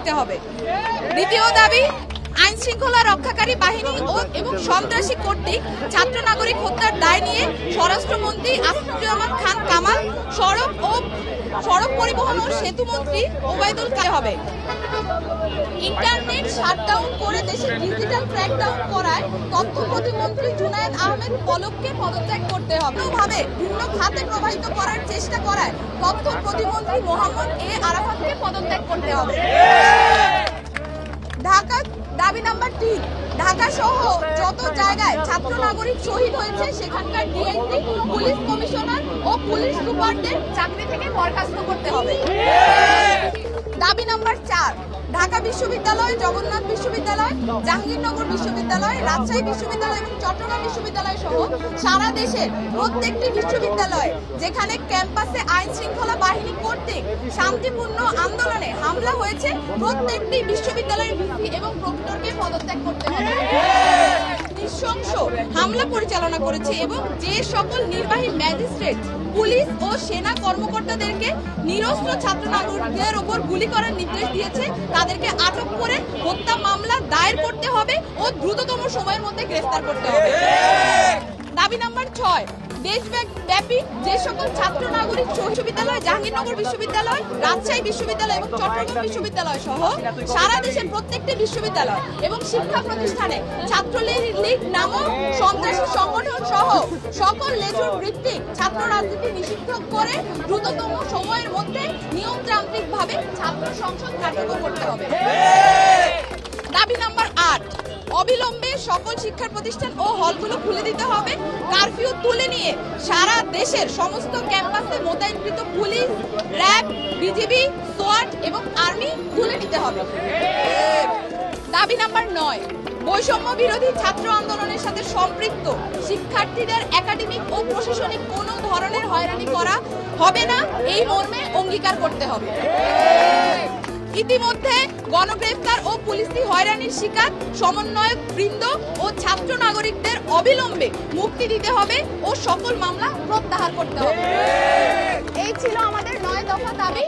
দিতে হবে। দ্বিতীয় দাবি, আইন শৃঙ্খলা রক্ষাকারী বাহিনী এবং সন্ত্রাসী কর্তৃক ছাত্র নাগরিক হত্যার দায় নিয়ে স্বরাষ্ট্রমন্ত্রী আসিফুজ্জামান খান কামাল, সড়ক পরিবহন ও সেতু মন্ত্রী ওবায়দুল কাদের হবে। ইন্টারনেট শাটডাউন করে দেশে ডিজিটাল ক্র্যাকডাউন করায় তথ্য প্রতিমন্ত্রী জুনায়েদ আহমেদ পলককে পদত্যাগ করতে হবে। ভাবে ভিন্ন খাতে প্রবাহিত করার চেষ্টা করায় তথ্য প্রতিমন্ত্রী মোহাম্মদ এ আরাফাতকে পদত্যাগ করতে হবে। ঢাকা দাবি নাম্বার 3, ঢাকা সহ যত জায়গায় ছাত্র নাগরিক শহীদ হয়েছে সেখানকার ডিআইজি, পুলিশ কমিশনার ও পুলিশ সুপারদের চাকরি থেকে বরখাস্ত করতে হবে। দাবি নাম্বার 4, ঢাকা বিশ্ববিদ্যালয়, জগন্নাথ বিশ্ববিদ্যালয়, জাহাঙ্গীরনগর বিশ্ববিদ্যালয়, রাজশাহী বিশ্ববিদ্যালয় এবং চট্টগ্রাম বিশ্ববিদ্যালয় সহ সারা দেশের প্রত্যেকটি বিশ্ববিদ্যালয় যেখানে ক্যাম্পাসে আইন শৃঙ্খলা বাহিনী কর্তৃক শান্তিপূর্ণ আন্দোলনে হামলা হয়েছে, প্রত্যেকটি বিশ্ববিদ্যালয়ের ভিসি এবং প্রক্টরকে পদত্যাগ করতে হবে। নৃশংস হামলা পরিচালনা করেছে এবং যে সকল নির্বাহী ম্যাজিস্ট্রেট, পুলিশ ও সেনা কর্মকর্তাদেরকে নিরস্ত্র ছাত্র নাগরিকদের উপর গুলি করার নির্দেশ দিয়েছে তাদেরকে আটক করে হত্যা মামলা দায়ের করতে হবে ও দ্রুততম সময়ের মধ্যে গ্রেফতার করতে হবে। দাবি নাম্বার 6, দেশব্যাপী যে সকল ছাত্র নাগরিক বিশ্ববিদ্যালয়, জাহাঙ্গীরনগর বিশ্ববিদ্যালয়, রাজশাহী বিশ্ববিদ্যালয় এবং চট্টগ্রাম বিশ্ববিদ্যালয় সহ সারা দেশের প্রত্যেকটি বিশ্ববিদ্যালয় এবং শিক্ষা প্রতিষ্ঠানে ছাত্রলীগ নামক সন্ত্রাসী সংগঠন সহ সকল লেজুর ভিত্তিক ছাত্র রাজনীতি নিষিদ্ধ করে দ্রুততম সময়ের মধ্যে নিয়মতান্ত্রিকভাবে ছাত্র সংসদ কার্যকর করতে হবে। দাবি নাম্বার 8, অবিলম্বে সকল শিক্ষা প্রতিষ্ঠান ও হলগুলো খুলে দিতে হবে। কারফিউ তুলে নিয়ে সারা দেশের সমস্ত ক্যাম্পাসে মোতায়েনকৃত পুলিশ, র্যাব, বিজিবি, সোয়াট এবং আর্মি তুলে নিতে হবে। দাবি নাম্বার 9, বৈষম্য বিরোধী ছাত্র আন্দোলনের সাথে সম্পৃক্ত শিক্ষার্থীদের একাডেমিক ও প্রশাসনিক কোনো ধরনের হয়রানি করা হবে না, এই মর্মে অঙ্গীকার করতে হবে। ইতিমধ্যে গণগ্রেফতার ও পুলিশি হয়রানির শিকার সমন্বয়ক বৃন্দ ও ছাত্র নাগরিকদের অবিলম্বে মুক্তি দিতে হবে ও সকল মামলা প্রত্যাহার করতে হবে। এই ছিল আমাদের 9 দফা দাবি।